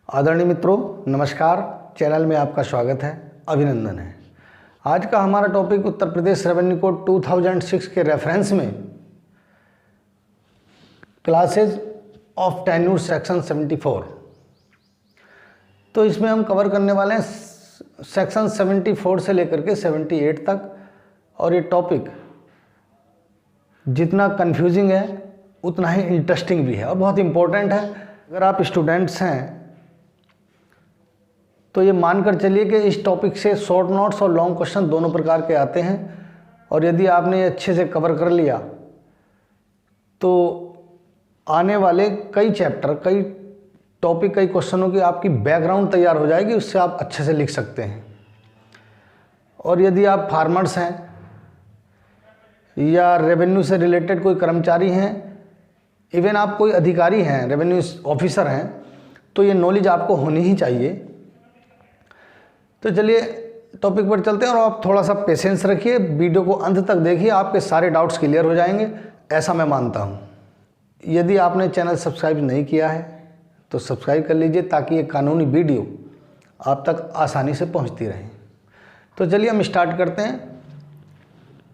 आदरणीय मित्रों, नमस्कार। चैनल में आपका स्वागत है, अभिनंदन है। आज का हमारा topic Uttar Pradesh revenue code 2006 के रेफरेंस में क्लासेज ऑफ टेन्यूर सेक्शन 74। तो इसमें हम कवर करने वाले हैं सेक्शन 74 से लेकर के 78 तक। और ये टॉपिक जितना कंफ्यूजिंग है उतना ही इंटरेस्टिंग भी है और बहुत इम्पोर्टेंट है। अगर आप स्टूडेंट्स हैं तो ये मानकर चलिए कि इस टॉपिक से शॉर्ट नोट्स और लॉन्ग क्वेश्चन दोनों प्रकार के आते हैं। और यदि आपने ये अच्छे से कवर कर लिया तो आने वाले कई चैप्टर, कई टॉपिक, कई क्वेश्चनों की आपकी बैकग्राउंड तैयार हो जाएगी, उससे आप अच्छे से लिख सकते हैं। और यदि आप फार्मर्स हैं या रेवेन्यू से रिलेटेड कोई कर्मचारी हैं, इवन आप कोई अधिकारी हैं, रेवेन्यू ऑफिसर हैं, तो ये नॉलेज आपको होनी ही चाहिए। तो चलिए टॉपिक पर चलते हैं और आप थोड़ा सा पेशेंस रखिए, वीडियो को अंत तक देखिए, आपके सारे डाउट्स क्लियर हो जाएंगे, ऐसा मैं मानता हूँ। यदि आपने चैनल सब्सक्राइब नहीं किया है तो सब्सक्राइब कर लीजिए ताकि ये कानूनी वीडियो आप तक आसानी से पहुँचती रहे। तो चलिए हम स्टार्ट करते हैं।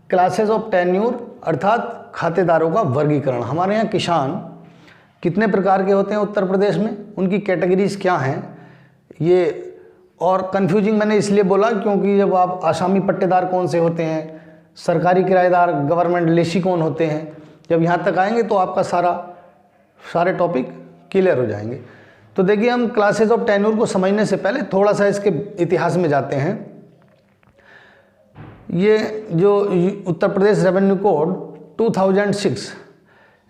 क्लासेस ऑफ टेन्यूर अर्थात खातेदारों का वर्गीकरण। हमारे यहाँ किसान कितने प्रकार के होते हैं उत्तर प्रदेश में, उनकी कैटेगरीज क्या हैं, ये और कन्फ्यूजिंग मैंने इसलिए बोला क्योंकि जब आप आसामी पट्टेदार कौन से होते हैं, सरकारी किराएदार, गवर्नमेंट लेसी कौन होते हैं, जब यहाँ तक आएंगे तो आपका सारे टॉपिक क्लियर हो जाएंगे। तो देखिए, हम क्लासेस ऑफ टेन्यूर को समझने से पहले थोड़ा सा इसके इतिहास में जाते हैं। ये जो उत्तर प्रदेश रेवेन्यू कोड 2006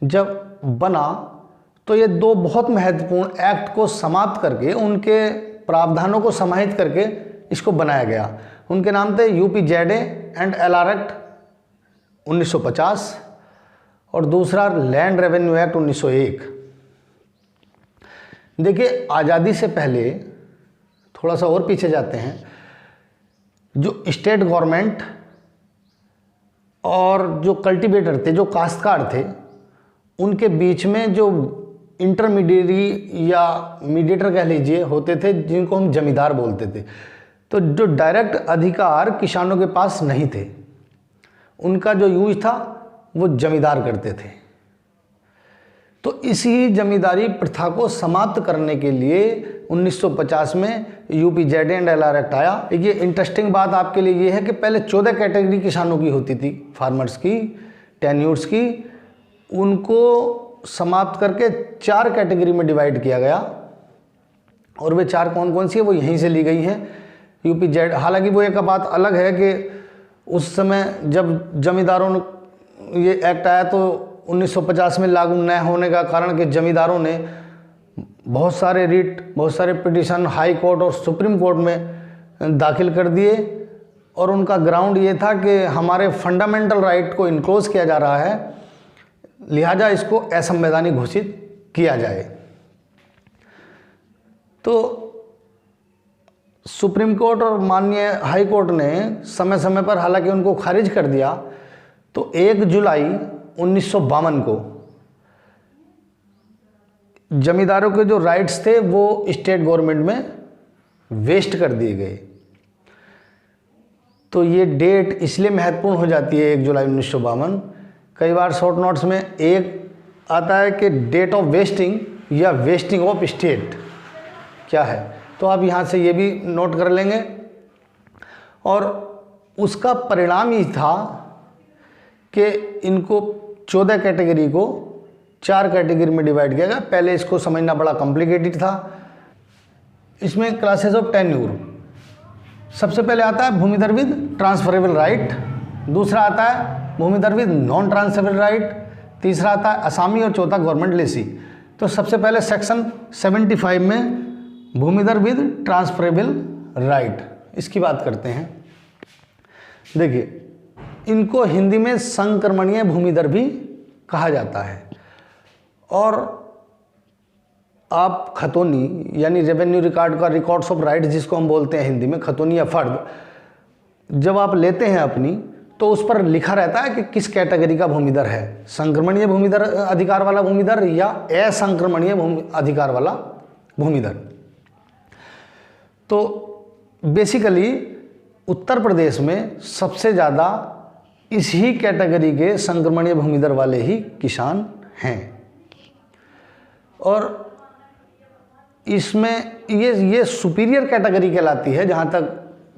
जब बना तो ये दो बहुत महत्वपूर्ण एक्ट को समाप्त करके, उनके प्रावधानों को समाहित करके इसको बनाया गया। उनके नाम थे यूपीजेडए एंड एलआर एक्ट 1950 और दूसरा लैंड रेवेन्यू एक्ट 1901। देखिए, आज़ादी से पहले थोड़ा सा और पीछे जाते हैं, जो स्टेट गवर्नमेंट और जो कल्टीवेटर थे, जो काश्तकार थे, उनके बीच में जो इंटरमीडिएरी या मीडिएटर कह लीजिए होते थे, जिनको हम जमींदार बोलते थे। तो जो डायरेक्ट अधिकार किसानों के पास नहीं थे, उनका जो यूज था वो जमींदार करते थे। तो इसी जमींदारी प्रथा को समाप्त करने के लिए 1950 में यूपीजेडए एंड एलआर एक्ट आया। ये इंटरेस्टिंग बात आपके लिए ये है कि पहले 14 कैटेगरी किसानों की होती थी, फार्मर्स की, टेन्यूर्स की, उनको समाप्त करके 4 कैटेगरी में डिवाइड किया गया। और वे 4 कौन कौन सी है वो यहीं से ली गई हैं यूपीजेड। हालांकि वो एक बात अलग है कि उस समय जब जमींदारों ने ये एक्ट आया तो 1950 में लागू न होने का कारण कि जमींदारों ने बहुत सारे रिट, बहुत सारे पिटीशन हाई कोर्ट और सुप्रीम कोर्ट में दाखिल कर दिए। और उनका ग्राउंड ये था कि हमारे फंडामेंटल राइट को इनक्लोज किया जा रहा है, लिहाजा इसको असंवैधानिक घोषित किया जाए। तो सुप्रीम कोर्ट और माननीय हाई कोर्ट ने समय समय पर हालांकि उनको खारिज कर दिया। तो 1 जुलाई 1952 को जमींदारों के जो राइट्स थे वो स्टेट गवर्नमेंट में वेस्ट कर दिए गए। तो ये डेट इसलिए महत्वपूर्ण हो जाती है 1 जुलाई 1952। कई बार शॉर्ट नोट्स में एक आता है कि डेट ऑफ वेस्टिंग या वेस्टिंग ऑफ स्टेट क्या है, तो आप यहाँ से ये भी नोट कर लेंगे। और उसका परिणाम ये था कि इनको 14 कैटेगरी को 4 कैटेगरी में डिवाइड किया गया। पहले इसको समझना बड़ा कॉम्प्लिकेटेड था। इसमें क्लासेस ऑफ टेन्यूर सबसे पहले आता है भूमिधर विद ट्रांसफरेबल राइट, दूसरा आता है भूमिधर विद नॉन ट्रांसफरेबल राइट, तीसरा आता है असामी और चौथा गवर्नमेंट लेसी। तो सबसे पहले सेक्शन 75 में भूमिधर विद ट्रांसफरेबल राइट, इसकी बात करते हैं। देखिए, इनको हिंदी में संक्रमणीय भूमिधर भी कहा जाता है। और आप खतौनी यानी रेवेन्यू रिकॉर्ड का रिकॉर्ड्स ऑफ राइट जिसको हम बोलते हैं हिंदी में खतौनी या फर्द, जब आप लेते हैं अपनी, तो उस पर लिखा रहता है कि किस कैटेगरी का भूमिधर है, संक्रमणीय भूमिधर अधिकार वाला भूमिधर या असंक्रमणीय अधिकार वाला भूमिधर। तो बेसिकली उत्तर प्रदेश में सबसे ज़्यादा इस ही कैटेगरी के संक्रमणीय भूमिधर वाले ही किसान हैं। और इसमें ये सुपीरियर कैटेगरी कहलाती है। जहाँ तक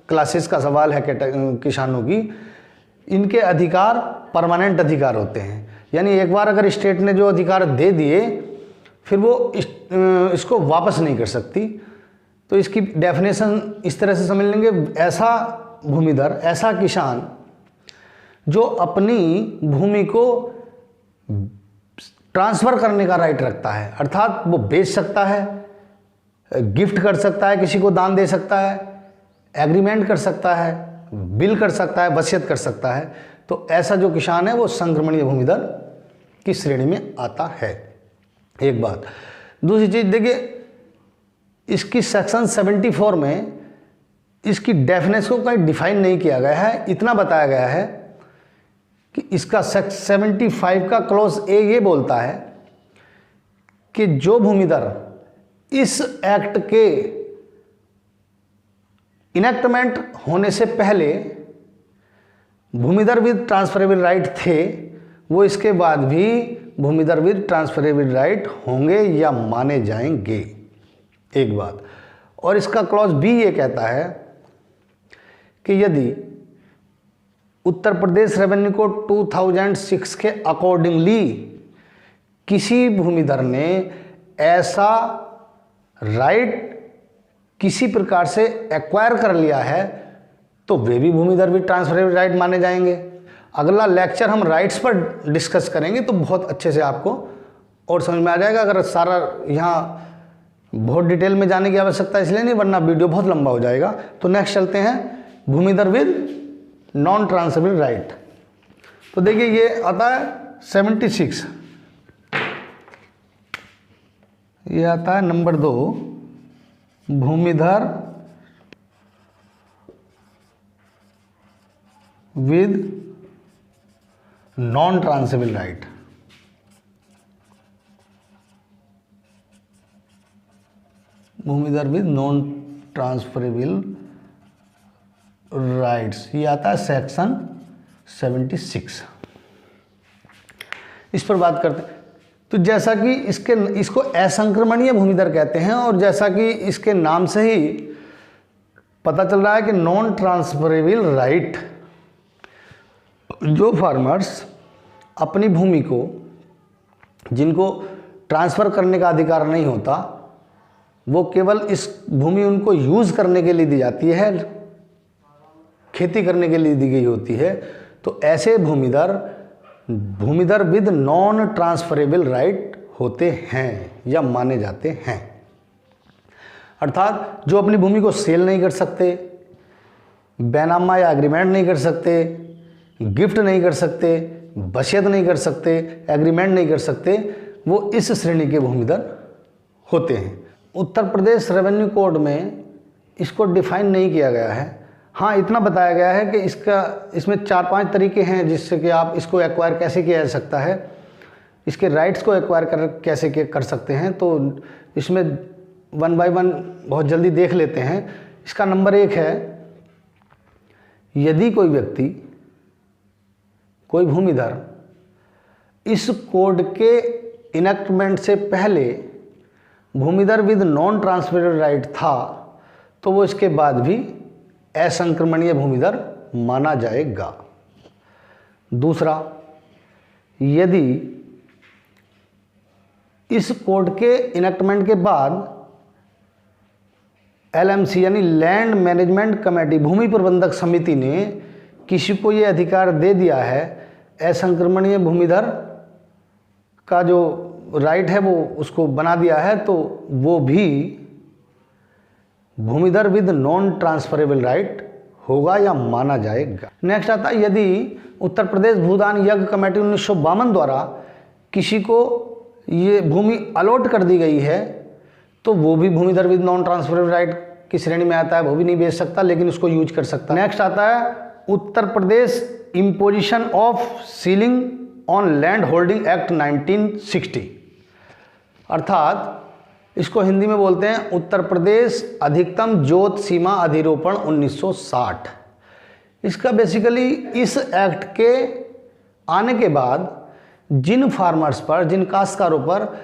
क्लासेस का सवाल है किसानों की, इनके अधिकार परमानेंट अधिकार होते हैं, यानी एक बार अगर स्टेट ने जो अधिकार दे दिए फिर वो इसको वापस नहीं कर सकती। तो इसकी डेफिनेशन इस तरह से समझ लेंगे, ऐसा भूमिधर, ऐसा किसान जो अपनी भूमि को ट्रांसफ़र करने का राइट रखता है, अर्थात वो बेच सकता है, गिफ्ट कर सकता है, किसी को दान दे सकता है, एग्रीमेंट कर सकता है, बिल कर सकता है, वसीयत कर सकता है। तो ऐसा जो किसान है वो संक्रमणीय भूमिधर की श्रेणी में आता है। एक बात। दूसरी चीज़ देखिए, इसकी सेक्शन 74 में इसकी डेफिनेशन को कहीं डिफाइन नहीं किया गया है। इतना बताया गया है कि इसका सेक्शन 75 का क्लॉज ए ये बोलता है कि जो भूमिधर इस एक्ट के इनेक्टमेंट होने से पहले भूमिधर विद ट्रांसफरेबल राइट थे, वो इसके बाद भी भूमिधर विद ट्रांसफरेबल राइट होंगे या माने जाएंगे। एक बात। और इसका क्लॉज बी ये कहता है कि यदि उत्तर प्रदेश रेवेन्यू कोड 2006 के अकॉर्डिंगली किसी भूमिधर ने ऐसा राइट किसी प्रकार से एक्वायर कर लिया है तो वे भी भूमिधर विद ट्रांसफरेबल राइट माने जाएंगे। अगला लेक्चर हम राइट्स पर डिस्कस करेंगे तो बहुत अच्छे से आपको और समझ में आ जाएगा। अगर सारा यहाँ बहुत डिटेल में जाने की आवश्यकता इसलिए नहीं, वरना वीडियो बहुत लंबा हो जाएगा। तो नेक्स्ट चलते हैं bhumidhar with non transferable right. तो देखिए ये आता है 76, ये आता है number 2, bhumidhar with non transferable right. Bhumidhar with non transferable rights, ये आता है सेक्शन 76। इस पर बात करते हैं। तो जैसा कि इसको असंक्रमणीय भूमिधर कहते हैं, और जैसा कि इसके नाम से ही पता चल रहा है कि नॉन ट्रांसफरेबल राइट, जो फार्मर्स अपनी भूमि को, जिनको ट्रांसफ़र करने का अधिकार नहीं होता, वो केवल इस भूमि उनको यूज़ करने के लिए दी जाती है, खेती करने के लिए दी गई होती है, तो ऐसे भूमिधर विद नॉन ट्रांसफरेबल राइट होते हैं या माने जाते हैं। अर्थात जो अपनी भूमि को सेल नहीं कर सकते, बैनामा या एग्रीमेंट नहीं कर सकते, गिफ्ट नहीं कर सकते, वसीयत नहीं कर सकते, एग्रीमेंट नहीं कर सकते, वो इस श्रेणी के भूमिधर होते हैं। उत्तर प्रदेश रेवेन्यू कोड में इसको डिफाइन नहीं किया गया है। हाँ, इतना बताया गया है कि इसमें 4-5 तरीके हैं जिससे कि आप इसको एक्वायर कैसे किया जा सकता है, इसके राइट्स को एक्वायर कैसे कर सकते हैं। तो इसमें 1 बाय 1 बहुत जल्दी देख लेते हैं। इसका नंबर 1 है, यदि कोई व्यक्ति, कोई भूमिधर इस कोड के इनेक्टमेंट से पहले भूमिधर विद नॉन ट्रांसफरेबल राइट था, तो वो इसके बाद भी असंक्रमणीय भूमिधर माना जाएगा। दूसरा, यदि इस कोड के इनेक्टमेंट के बाद LMC यानी लैंड मैनेजमेंट कमेटी, भूमि प्रबंधक समिति ने किसी को ये अधिकार दे दिया है, असंक्रमणीय भूमिधर का जो राइट है वो उसको बना दिया है, तो वो भी भूमिधर विद नॉन ट्रांसफरेबल राइट होगा या माना जाएगा। नेक्स्ट आता है, यदि उत्तर प्रदेश भूदान यज्ञ कमेटी 1952 द्वारा किसी को ये भूमि अलॉट कर दी गई है, तो वो भी भूमिधर विद नॉन ट्रांसफरेबल राइट की श्रेणी में आता है। वो भी नहीं बेच सकता लेकिन उसको यूज कर सकता है। नेक्स्ट आता है Uttar Pradesh imposition of ceiling on land holding act 1960, अर्थात इसको हिंदी में बोलते हैं उत्तर प्रदेश अधिकतम जोत सीमा अधिरोपण 1960। इसका बेसिकली इस एक्ट के आने के बाद जिन फार्मर्स पर, जिन काश्तकारों पर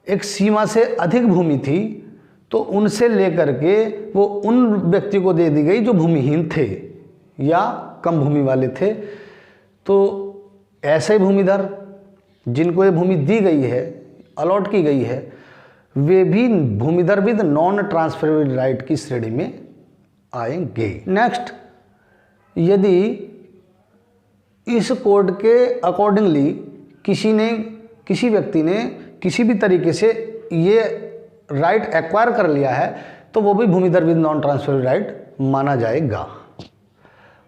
एक सीमा से अधिक भूमि थी, तो उनसे लेकर के वो उन व्यक्ति को दे दी गई जो भूमिहीन थे या कम भूमि वाले थे। तो ऐसे भूमिधर जिनको ये भूमि दी गई है, अलॉट की गई है, वे भी भूमिधर विद नॉन ट्रांसफरेबल राइट की श्रेणी में आएंगे। नेक्स्ट, यदि इस कोड के अकॉर्डिंगली किसी व्यक्ति ने किसी भी तरीके से ये राइट एक्वायर कर लिया है, तो वो भी भूमिधर विद नॉन ट्रांसफरेबल राइट माना जाएगा।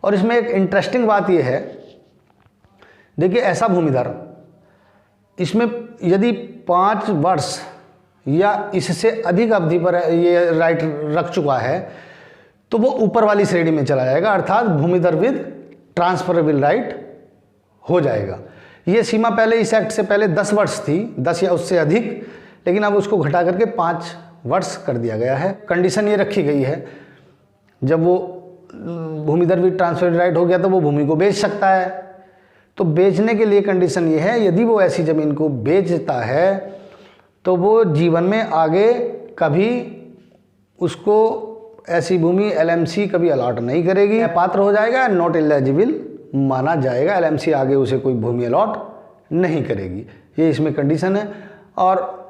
और इसमें एक इंटरेस्टिंग बात यह है, देखिए ऐसा भूमिधर, इसमें यदि 5 वर्ष या इससे अधिक अवधि पर ये राइट रख चुका है, तो वो ऊपर वाली श्रेणी में चला जाएगा, अर्थात भूमिधर विद ट्रांसफरेबल राइट हो जाएगा। ये सीमा पहले इस एक्ट से पहले 10 वर्ष थी, 10 या उससे अधिक, लेकिन अब उसको घटा करके 5 वर्ष कर दिया गया है। कंडीशन ये रखी गई है, जब वो भूमिधर विद ट्रांसफरेबल राइट हो गया तो वो भूमि को बेच सकता है। तो बेचने के लिए कंडीशन ये है, यदि वो ऐसी ज़मीन को बेचता है तो वो जीवन में आगे कभी उसको ऐसी भूमि LMC कभी अलॉट नहीं करेगी, पात्र हो जाएगा, नॉट एलिजिबल माना जाएगा, LMC आगे उसे कोई भूमि अलॉट नहीं करेगी। ये इसमें कंडीशन है। और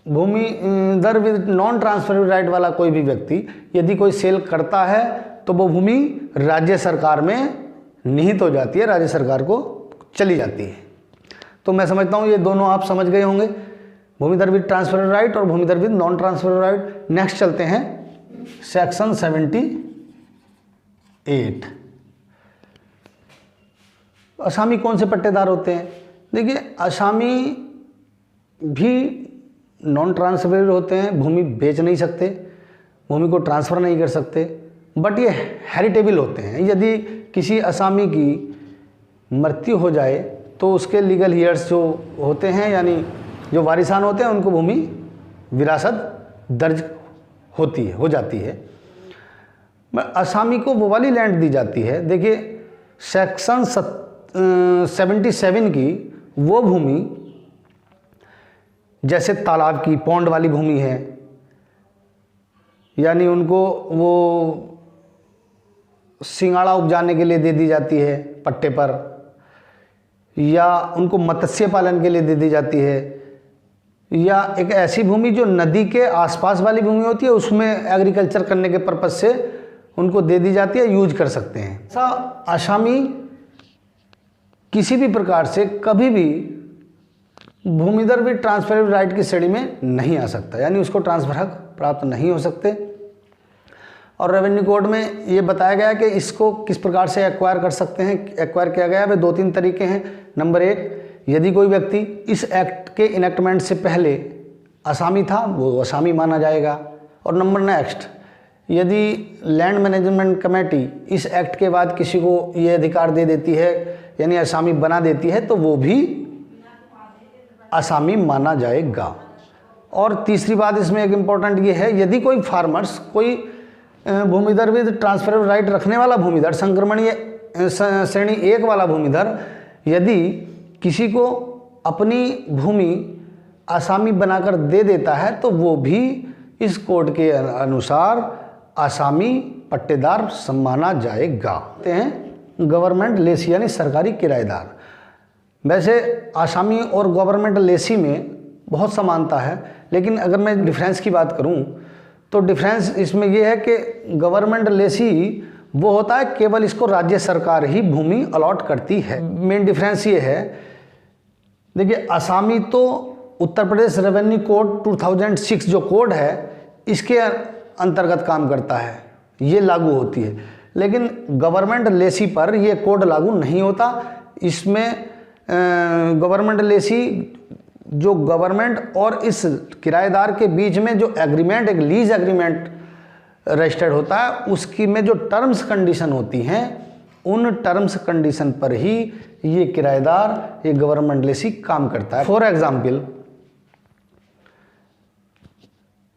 bhumidhar with non transferable right वाला कोई भी व्यक्ति यदि कोई सेल करता है तो वो भूमि राज्य सरकार में निहित हो जाती है, राज्य सरकार को चली जाती है। तो मैं समझता हूँ ये दोनों आप समझ गए होंगे, भूमिधर विद ट्रांसफरेबल राइट और bhumidhar with non transferable right. Next चलते हैं सेक्शन 78। असामी कौन से पट्टेदार होते हैं? देखिए असामी भी नॉन ट्रांसफरेबल होते हैं, भूमि बेच नहीं सकते, भूमि को ट्रांसफ़र नहीं कर सकते, बट ये हेरिटेबल होते हैं। यदि किसी असामी की मृत्यु हो जाए तो उसके लीगल हियर्स जो होते हैं, यानी जो वारिसान होते हैं, उनको भूमि विरासत दर्ज हो जाती है। असामी को वो वाली लैंड दी जाती है। देखिए सेक्शन 77 की वो भूमि, जैसे तालाब की पौंड वाली भूमि है, यानी उनको वो सिंगाड़ा उपजाने के लिए दे दी जाती है पट्टे पर, या उनको मत्स्य पालन के लिए दे दी जाती है, या एक ऐसी भूमि जो नदी के आसपास वाली भूमि होती है, उसमें एग्रीकल्चर करने के पर्पज से उनको दे दी जाती है, यूज कर सकते हैं। ऐसा असामी किसी भी प्रकार से कभी भी भूमिधर विद ट्रांसफरेबल राइट की श्रेणी में नहीं आ सकता, यानी उसको ट्रांसफर हक प्राप्त नहीं हो सकते। और रेवेन्यू कोड में ये बताया गया है कि इसको किस प्रकार से एक्वायर कर सकते हैं। एक्वायर किया गया है वे 2-3 तरीके हैं। नंबर 1, यदि कोई व्यक्ति इस एक्ट के इनेक्टमेंट से पहले असामी था, वो असामी माना जाएगा। और नंबर नेक्स्ट, यदि लैंड मैनेजमेंट कमेटी इस एक्ट के बाद किसी को ये अधिकार दे देती है, यानी असामी बना देती है, तो वो भी असामी माना जाएगा। और तीसरी बात इसमें एक इम्पॉर्टेंट ये है, यदि कोई फार्मर्स, कोई भूमिधर विद ट्रांसफरेबल राइट रखने वाला भूमिधर, संक्रमणीय श्रेणी 1 वाला भूमिधर, यदि किसी को अपनी भूमि असामी बनाकर दे देता है, तो वो भी इस कोड के अनुसार असामी पट्टेदार माना जाएगा। कहते हैं गवर्नमेंट लेसी, यानी सरकारी किराएदार। वैसे आसामी और गवर्नमेंट लेसी में बहुत समानता है, लेकिन अगर मैं डिफरेंस की बात करूं तो डिफरेंस इसमें यह है कि गवर्नमेंट लेसी वो होता है केवल इसको राज्य सरकार ही भूमि अलॉट करती है। मेन डिफरेंस ये है, देखिए असामी तो उत्तर प्रदेश रेवेन्यू कोड 2006 जो कोड है इसके अंतर्गत काम करता है, ये लागू होती है। लेकिन गवर्नमेंट लेसी पर ये कोड लागू नहीं होता। इसमें गवर्नमेंट लेसी जो गवर्नमेंट और इस किराएदार के बीच में जो एग्रीमेंट, एक लीज एग्रीमेंट रजिस्टर्ड होता है, उसकी में जो टर्म्स कंडीशन होती हैं, उन टर्म्स कंडीशन पर ही ये किराएदार, ये गवर्नमेंट लेसी काम करता है। फॉर एग्जाम्पल,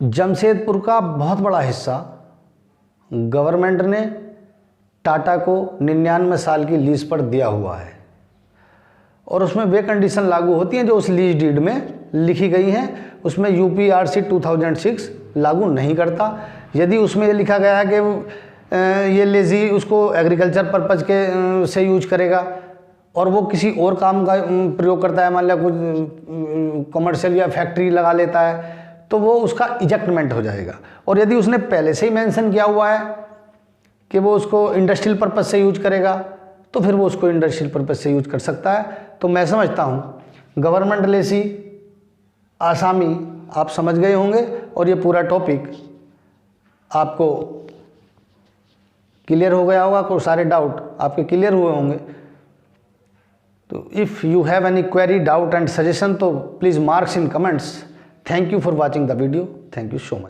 जमशेदपुर का बहुत बड़ा हिस्सा गवर्नमेंट ने टाटा को 99 साल की लीज पर दिया हुआ है और उसमें वे कंडीशन लागू होती हैं जो उस लीज डीड में लिखी गई हैं। उसमें यूपीआरसी 2006 लागू नहीं करता। यदि उसमें ये लिखा गया है कि ये लेजी उसको एग्रीकल्चर पर्पज़ के से यूज करेगा और वो किसी और काम का प्रयोग करता है, मान लिया कुछ कमर्शियल या फैक्ट्री लगा लेता है, तो वो उसका इजेक्टमेंट हो जाएगा। और यदि उसने पहले से ही मेंशन किया हुआ है कि वो उसको इंडस्ट्रियल पर्पज़ से यूज करेगा तो फिर वो उसको इंडस्ट्रियल पर्पज़ से यूज कर सकता है। तो मैं समझता हूँ गवर्नमेंट लेसी आसामी आप समझ गए होंगे और ये पूरा टॉपिक आपको क्लियर हो गया होगा, कोई सारे डाउट आपके क्लियर हुए होंगे। तो if you have any query, doubt and suggestion तो please marks in comments. Thank you for watching the video. Thank you so much.